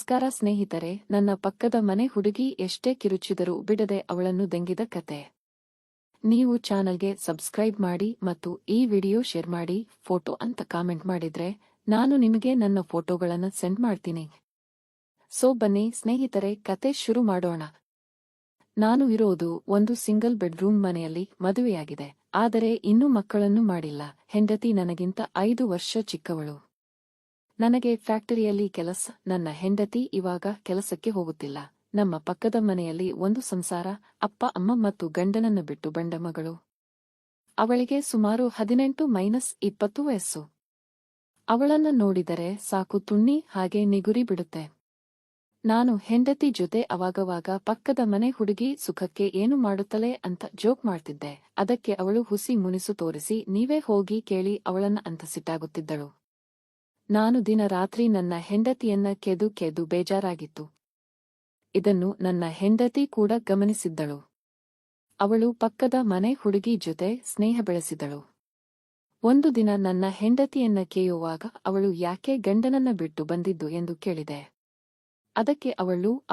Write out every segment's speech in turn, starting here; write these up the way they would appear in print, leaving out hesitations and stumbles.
ನಮಸ್ಕಾರ ಸ್ನೇಹಿತರೆ, ನನ್ನ ಪಕ್ಕದ ಮನೆ ಹುಡುಗಿ ಎಷ್ಟೇ ಕಿರುಚಿದರೂ ಬಿಡದೆ ಅವಳನ್ನು ದಂಗಿದ ಕತೆ. ನೀವು ಚಾನಲ್ಗೆ ಸಬ್ಸ್ಕ್ರೈಬ್ ಮಾಡಿ ಮತ್ತು ಈ ವಿಡಿಯೋ ಶೇರ್ ಮಾಡಿ. ಫೋಟೋ ಅಂತ ಕಾಮೆಂಟ್ ಮಾಡಿದ್ರೆ ನಾನು ನಿಮಗೆ ನನ್ನ ಫೋಟೋಗಳನ್ನು ಸೆಂಡ್ ಮಾಡ್ತೀನಿ. ಸೊ ಬನ್ನಿ ಸ್ನೇಹಿತರೆ, ಕತೆ ಶುರು ಮಾಡೋಣ. ನಾನು ಇರೋದು ಒಂದು ಸಿಂಗಲ್ ಬೆಡ್ರೂಮ್ ಮನೆಯಲ್ಲಿ. ಮದುವೆಯಾಗಿದೆ, ಆದರೆ ಇನ್ನೂ ಮಕ್ಕಳನ್ನು ಮಾಡಿಲ್ಲ. ಹೆಂಡತಿ ನನಗಿಂತ 5 ವರ್ಷ ಚಿಕ್ಕವಳು. ನನಗೆ ಫ್ಯಾಕ್ಟರಿಯಲ್ಲಿ ಕೆಲಸ. ನನ್ನ ಹೆಂಡತಿ ಇವಾಗ ಕೆಲಸಕ್ಕೆ ಹೋಗುತ್ತಿಲ್ಲ. ನಮ್ಮ ಪಕ್ಕದ ಮನೆಯಲ್ಲಿ ಒಂದು ಸಂಸಾರ, ಅಪ್ಪ ಅಮ್ಮ ಮತ್ತು ಗಂಡನನ್ನು ಬಿಟ್ಟು ಬಂದ ಮಗಳು. ಅವಳಿಗೆ ಸುಮಾರು 18-20 ವಯಸ್ಸು. ಅವಳನ್ನ ನೋಡಿದರೆ ಸಾಕು ತುಣ್ಣಿ ಹಾಗೆ ನಿಗುರಿ ಬಿಡುತ್ತೆ. ನಾನು ಹೆಂಡತಿ ಜೊತೆ ಅವಾಗವಾಗ ಪಕ್ಕದ ಮನೆ ಹುಡುಗಿ ಸುಖಕ್ಕೆ ಏನು ಮಾಡುತ್ತಲೇ ಅಂತ ಜೋಕ್ ಮಾಡ್ತಿದ್ದೆ. ಅದಕ್ಕೆ ಅವಳು ಹುಸಿ ಮುನಿಸು ತೋರಿಸಿ ನೀವೇ ಹೋಗಿ ಕೇಳಿ ಅವಳನ್ನ ಅಂತ ಸಿಟ್ಟಾಗುತ್ತಿದ್ದಳು. ನಾನು ದಿನ ರಾತ್ರಿ ನನ್ನ ಹೆಂಡತಿಯನ್ನ ಕೆದು ಬೇಜಾರಾಗಿತ್ತು. ಇದನ್ನು ನನ್ನ ಹೆಂಡತಿ ಕೂಡ ಗಮನಿಸಿದ್ದಳು. ಅವಳು ಪಕ್ಕದ ಮನೆ ಹುಡುಗಿ ಜೊತೆ ಸ್ನೇಹ ಬೆಳೆಸಿದಳು. ಒಂದು ದಿನ ನನ್ನ ಹೆಂಡತಿಯನ್ನ ಕೇಯುವಾಗ ಅವಳು ಯಾಕೆ ಗಂಡನನ್ನ ಬಿಟ್ಟು ಬಂದಿದ್ದು ಎಂದು ಕೇಳಿದೆ. ಅದಕ್ಕೆ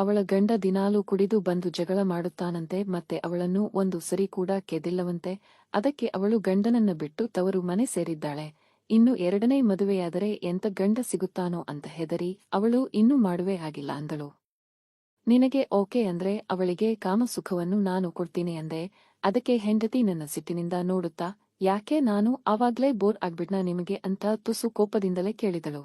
ಅವಳ ಗಂಡ ದಿನಾಲೂ ಕುಡಿದು ಬಂದು ಜಗಳ ಮಾಡುತ್ತಾನಂತೆ, ಮತ್ತೆ ಅವಳನ್ನು ಒಂದು ಸರಿ ಕೂಡ ಕೆದಿಲ್ಲವಂತೆ. ಅದಕ್ಕೆ ಅವಳು ಗಂಡನನ್ನ ಬಿಟ್ಟು ತವರು ಮನೆ ಸೇರಿದ್ದಾಳೆ. ಇನ್ನು 2ನೇ ಮದುವೆಯಾದರೆ ಎಂತ ಗಂಡ ಸಿಗುತ್ತಾನೋ ಅಂತ ಹೆದರಿ ಅವಳು ಇನ್ನೂ ಮಾಡುವೆ ಆಗಿಲ್ಲ ಅಂದಳು. ನಿನಗೆ ಓಕೆ ಅಂದ್ರೆ ಅವಳಿಗೆ ಕಾಮಸುಖವನ್ನು ನಾನು ಕೊಡ್ತೀನಿ ಅಂದೆ. ಅದಕ್ಕೆ ಹೆಂಡತಿ ನನ್ನ ಸಿಟ್ಟಿನಿಂದ ನೋಡುತ್ತಾ, ಯಾಕೆ ನಾನು ಆವಾಗ್ಲೇ ಬೋರ್ ಆಗ್ಬಿಟ್ನಾ ನಿಮಗೆ ಅಂತ ತುಸು ಕೋಪದಿಂದಲೇ ಕೇಳಿದಳು.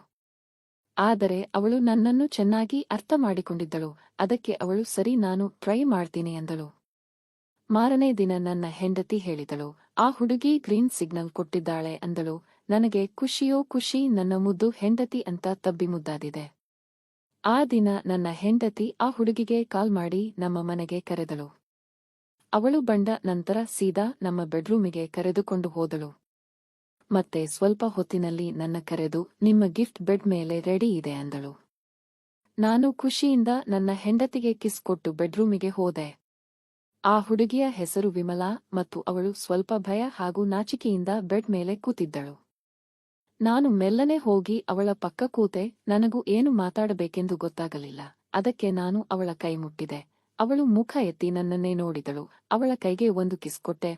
ಆದರೆ ಅವಳು ನನ್ನನ್ನು ಚೆನ್ನಾಗಿ ಅರ್ಥ ಮಾಡಿಕೊಂಡಿದ್ದಳು. ಅದಕ್ಕೆ ಅವಳು ಸರಿ, ನಾನು ಟ್ರೈ ಮಾಡ್ತೀನಿ ಎಂದಳು. ಮಾರನೇ ದಿನ ನನ್ನ ಹೆಂಡತಿ ಹೇಳಿದಳು, ಆ ಹುಡುಗಿ ಗ್ರೀನ್ ಸಿಗ್ನಲ್ ಕೊಟ್ಟಿದ್ದಾಳೆ ಅಂದಳು. ನನಗೆ ಖುಷಿಯೋ ಖುಷಿ, ನನ್ನ ಮುದ್ದು ಹೆಂಡತಿ ಅಂತ ತಬ್ಬಿ ಮುದ್ದಾದಿದೆ. ಆ ದಿನ ನನ್ನ ಹೆಂಡತಿ ಆ ಹುಡುಗಿಗೆ ಕಾಲ್ ಮಾಡಿ ನಮ್ಮ ಮನೆಗೆ ಕರೆದಳು. ಅವಳು ಬಂದ ನಂತರ ಸೀದಾ ನಮ್ಮ ಬೆಡ್ರೂಮಿಗೆ ಕರೆದುಕೊಂಡು ಹೋದಳು. ಮತ್ತೆ ಸ್ವಲ್ಪ ಹೊತ್ತಿನಲ್ಲಿ ನನ್ನ ಕರೆದು ನಿಮ್ಮ ಗಿಫ್ಟ್ ಬೆಡ್ ಮೇಲೆ ರೆಡಿ ಇದೆ ಅಂದಳು. ನಾನು ಖುಷಿಯಿಂದ ನನ್ನ ಹೆಂಡತಿಗೆ ಕಿಸ್ ಕೊಟ್ಟು ಬೆಡ್ರೂಮಿಗೆ ಹೋದೆ. ಆ ಹುಡುಗಿಯ ಹೆಸರು ವಿಮಲಾ ಮತ್ತು ಅವಳು ಸ್ವಲ್ಪ ಭಯ ಹಾಗೂ ನಾಚಿಕೆಯಿಂದ ಬೆಡ್ ಮೇಲೆ ಕೂತಿದ್ದಳು. ನಾನು ಮೆಲ್ಲನೆ ಹೋಗಿ ಅವಳ ಪಕ್ಕ ಕೂತೆ. ನನಗೂ ಏನು ಮಾತಾಡಬೇಕೆಂದು ಗೊತ್ತಾಗಲಿಲ್ಲ. ಅದಕ್ಕೆ ನಾನು ಅವಳ ಕೈ ಮುಟ್ಟಿದೆ. ಅವಳು ಮುಖ ಎತ್ತಿ ನನ್ನನ್ನೇ ನೋಡಿದಳು. ಅವಳ ಕೈಗೆ ಒಂದು ಕಿಸ್ ಕೊಟ್ಟೆ.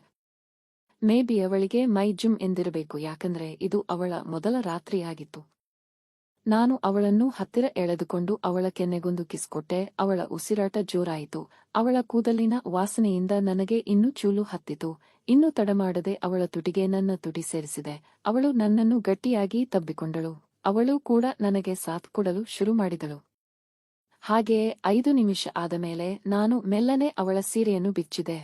ಮೇಬಿ ಅವಳಿಗೆ ಮೈ ಜುಮ್ ಎಂದಿರಬೇಕು, ಯಾಕಂದ್ರೆ ಇದು ಅವಳ ಮೊದಲ ರಾತ್ರಿಯಾಗಿತ್ತು. ನಾನು ಅವಳನ್ನು ಹತ್ತಿರ ಎಳೆದುಕೊಂಡು ಅವಳ ಕೆನ್ನೆಗೊಂದು ಕಿಸ್ ಕೊಟ್ಟೆ. ಅವಳ ಉಸಿರಾಟ ಜೋರಾಯಿತು. ಅವಳ ಕೂದಲಿನ ವಾಸನೆಯಿಂದ ನನಗೆ ಇನ್ನೂ ಚೂಲು ಹತ್ತಿತು. ಇನ್ನೂ ತಡಮಾಡದೆ ಅವಳ ತುಟಿಗೆ ನನ್ನ ತುಟಿ ಸೇರಿಸಿದೆ. ಅವಳು ನನ್ನನ್ನು ಗಟ್ಟಿಯಾಗಿ ತಬ್ಬಿಕೊಂಡಳು. ಅವಳು ಕೂಡ ನನಗೆ ಸಾಥ್ ಕೊಡಲು ಶುರು ಮಾಡಿದಳು. ಹಾಗೆಯೇ 5 ನಿಮಿಷ ಆದ ಮೇಲೆ ನಾನು ಮೆಲ್ಲನೆ ಅವಳ ಸೀರೆಯನ್ನು ಬಿಚ್ಚಿದೆ.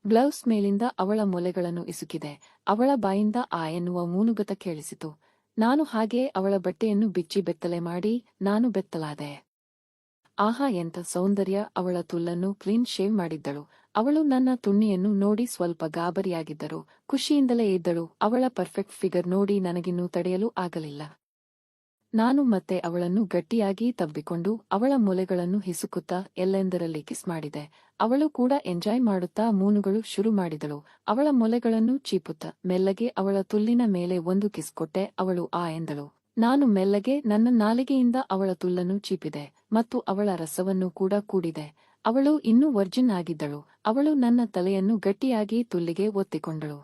ಬ್ಲೌಸ್ ಮೇಲಿಂದ ಅವಳ ಮೊಲೆಗಳನ್ನು ಇಸುಕಿದೆ. ಅವಳ ಬಾಯಿಂದ ಆ ಎನ್ನುವ ಮೂನುಗತ ಕೇಳಿಸಿತು. ನಾನು ಹಾಗೆಯೇ ಅವಳ ಬಟ್ಟೆಯನ್ನು ಬಿಚ್ಚಿ ಬೆತ್ತಲೆ ಮಾಡಿ ನಾನು ಬೆತ್ತಲಾದೆ. ಆಹಾ, ಎಂಥ ಸೌಂದರ್ಯ! ಅವಳ ತುಲ್ಲನ್ನು ಕ್ಲೀನ್ ಶೇವ್ ಮಾಡಿದ್ದಳು. ಅವಳು ನನ್ನ ತುಣ್ಣಿಯನ್ನು ನೋಡಿ ಸ್ವಲ್ಪ ಗಾಬರಿಯಾಗಿದ್ದರು. ಖುಷಿಯಿಂದಲೇ ಇದ್ದಳು. ಅವಳ ಪರ್ಫೆಕ್ಟ್ ಫಿಗರ್ ನೋಡಿ ನನಗಿನ್ನೂ ತಡೆಯಲು ಆಗಲಿಲ್ಲ. ನಾನು ಮತ್ತೆ ಅವಳನ್ನು ಗಟ್ಟಿಯಾಗಿ ತಬ್ಬಿಕೊಂಡು ಅವಳ ಮೊಲೆಗಳನ್ನು ಹಿಸುಕುತ್ತಾ ಎಲ್ಲೆಂದರಲ್ಲಿ ಕಿಸ್ ಮಾಡಿದೆ. ಅವಳು ಕೂಡ ಎಂಜಾಯ್ ಮಾಡುತ್ತಾ ಮೂನುಗಳು ಶುರು ಮಾಡಿದಳು. ಅವಳ ಮೊಲೆಗಳನ್ನು ಚೀಪುತ್ತಾ ಮೆಲ್ಲಗೆ ಅವಳ ತುಲ್ಲಿನ ಮೇಲೆ ಒಂದು ಕಿಸ್ ಕೊಟ್ಟೆ. ಅವಳು ಆ ಎಂದಳು. ನಾನು ಮೆಲ್ಲಗೆ ನನ್ನ ನಾಲಿಗೆಯಿಂದ ಅವಳ ತುಲ್ಲನ್ನು ಚೀಪಿದೆ ಮತ್ತು ಅವಳ ರಸವನ್ನು ಕೂಡ ಕೂಡಿದೆ. ಅವಳು ಇನ್ನೂ ವರ್ಜಿನ್ ಆಗಿದ್ದಳು. ಅವಳು ನನ್ನ ತಲೆಯನ್ನು ಗಟ್ಟಿಯಾಗಿ ತುಲ್ಲಿಗೆ ಒತ್ತಿಕೊಂಡಳು.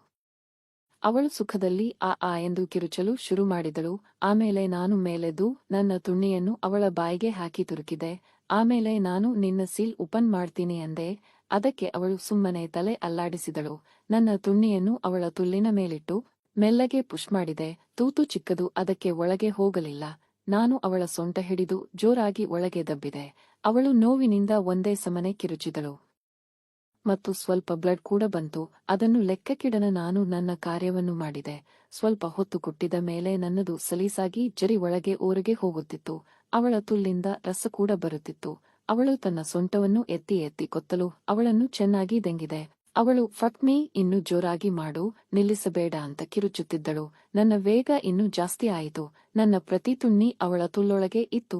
ಅವಳು ಸುಖದಲ್ಲಿ ಆ ಎಂದು ಕಿರುಚಲು ಶುರು ಮಾಡಿದಳು. ಆಮೇಲೆ ನಾನು ಮೇಲೆದ್ದು ನನ್ನ ತುಣ್ಣಿಯನ್ನು ಅವಳ ಬಾಯಿಗೆ ಹಾಕಿ ತುರುಕಿದೆ. ಆಮೇಲೆ ನಾನು ನಿನ್ನ ಸೀಲ್ ಓಪನ್ ಮಾಡ್ತೀನಿ ಅಂದೆ. ಅದಕ್ಕೆ ಅವಳು ಸುಮ್ಮನೆ ತಲೆ ಅಲ್ಲಾಡಿಸಿದಳು. ನನ್ನ ತುಣ್ಣಿಯನ್ನು ಅವಳ ತುಲ್ಲಿನ ಮೇಲಿಟ್ಟು ಮೆಲ್ಲಗೆ ಪುಷ್ ಮಾಡಿದೆ. ತೂತು ಚಿಕ್ಕದು, ಅದಕ್ಕೆ ಒಳಗೆ ಹೋಗಲಿಲ್ಲ. ನಾನು ಅವಳ ಸೊಂಟ ಹಿಡಿದು ಜೋರಾಗಿ ಒಳಗೆ ದಬ್ಬಿದೆ. ಅವಳು ನೋವಿನಿಂದ ಒಂದೇ ಸಮನೆ ಕಿರುಚಿದಳು ಮತ್ತು ಸ್ವಲ್ಪ ಬ್ಲಡ್ ಕೂಡ ಬಂತು. ಅದನ್ನು ಲೆಕ್ಕಕ್ಕಿಡನ ನಾನು ನನ್ನ ಕಾರ್ಯವನ್ನು ಮಾಡಿದೆ. ಸ್ವಲ್ಪ ಹೊತ್ತು ಕುಟ್ಟಿದ ಮೇಲೆ ನನ್ನದು ಸಲೀಸಾಗಿ ಜರಿ ಒಳಗೆ ಊರಿಗೆ ಹೋಗುತ್ತಿತ್ತು. ಅವಳ ತುಲ್ಲಿಂದ ರಸ ಕೂಡ ಬರುತ್ತಿತ್ತು. ಅವಳು ತನ್ನ ಸೊಂಟವನ್ನು ಎತ್ತಿ ಎತ್ತಿ ಕೊತ್ತಲು ಅವಳನ್ನು ಚೆನ್ನಾಗಿ ದಂಗಿದೆ. ಅವಳು ಫಕ್ ಮೀ, ಇನ್ನೂ ಜೋರಾಗಿ ಮಾಡು, ನಿಲ್ಲಿಸಬೇಡ ಅಂತ ಕಿರುಚುತ್ತಿದ್ದಳು. ನನ್ನ ವೇಗ ಇನ್ನೂ ಜಾಸ್ತಿ ಆಯಿತು. ನನ್ನ ಪ್ರತಿ ತುಣ್ಣಿ ಅವಳ ತುಲ್ಲೊಳಗೆ ಇತ್ತು.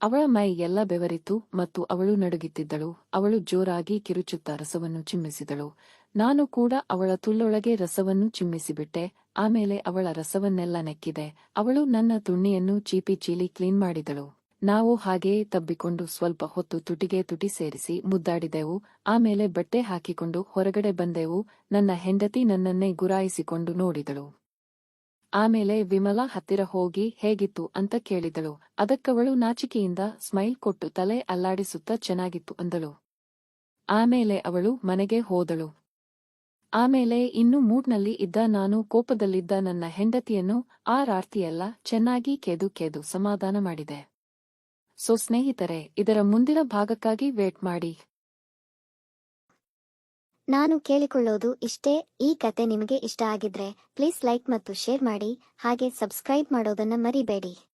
ಅವಳ ಮೈ ಎಲ್ಲ ಬೆವರಿತ್ತು ಮತ್ತು ಅವಳು ನಡುಗುತ್ತಿದ್ದಳು. ಅವಳು ಜೋರಾಗಿ ಕಿರುಚುತ್ತಾ ರಸವನ್ನು ಚಿಮ್ಮಿಸಿದಳು. ನಾನು ಕೂಡ ಅವಳ ತುಲ್ಲೊಳಗೆ ರಸವನ್ನು ಚಿಮ್ಮಿಸಿಬಿಟ್ಟೆ. ಆಮೇಲೆ ಅವಳ ರಸವನ್ನೆಲ್ಲ ನೆಕ್ಕಿದೆ. ಅವಳು ನನ್ನ ತುಣ್ಣಿಯನ್ನು ಚೀಪಿ ಚೀಲಿ ಕ್ಲೀನ್ ಮಾಡಿದಳು. ನಾವು ಹಾಗೆಯೇ ತಬ್ಬಿಕೊಂಡು ಸ್ವಲ್ಪ ಹೊತ್ತು ತುಟಿಗೆ ತುಟಿ ಸೇರಿಸಿ ಮುದ್ದಾಡಿದೆವು. ಆಮೇಲೆ ಬಟ್ಟೆ ಹಾಕಿಕೊಂಡು ಹೊರಗಡೆ ಬಂದೆವು. ನನ್ನ ಹೆಂಡತಿ ನನ್ನನ್ನೇ ಗುರಾಯಿಸಿಕೊಂಡು ನೋಡಿದಳು. ಆಮೇಲೆ ವಿಮಲಾ ಹತ್ತಿರ ಹೋಗಿ ಹೇಗಿತ್ತು ಅಂತ ಕೇಳಿದಳು. ಅದಕ್ಕವಳು ನಾಚಿಕೆಯಿಂದ ಸ್ಮೈಲ್ ಕೊಟ್ಟು ತಲೆ ಅಲ್ಲಾಡಿಸುತ್ತಾ ಚೆನ್ನಾಗಿತ್ತು ಅಂದಳು. ಆಮೇಲೆ ಅವಳು ಮನೆಗೆ ಹೋದಳು. ಆಮೇಲೆ ಇನ್ನೂ ಮೂಡ್ನಲ್ಲಿ ಇದ್ದ ನಾನು ಕೋಪದಲ್ಲಿದ್ದ ನನ್ನ ಹೆಂಡತಿಯನ್ನು ಆ ರಾತ್ರಿಯೆಲ್ಲ ಚೆನ್ನಾಗಿ ಕೆದು ಸಮಾಧಾನ ಮಾಡಿದೆ. ಸೊ ಸ್ನೇಹಿತರೆ, ಇದರ ಮುಂದಿನ ಭಾಗಕ್ಕಾಗಿ ವೇಟ್ ಮಾಡಿ. ನಾನು ಕೇಳಿಕೊಳ್ಳೋದು ಇಷ್ಟೇ. ಈ ಕತೆ ನಿಮಗೆ ಇಷ್ಟ ಆಗಿದ್ರೆ ಪ್ಲೀಸ್ ಲೈಕ್ ಮತ್ತು ಶೇರ್ ಮಾಡಿ, ಹಾಗೆ ಸಬ್ಸ್ಕ್ರೈಬ್ ಮಾಡೋದನ್ನ ಮರಿಬೇಡಿ.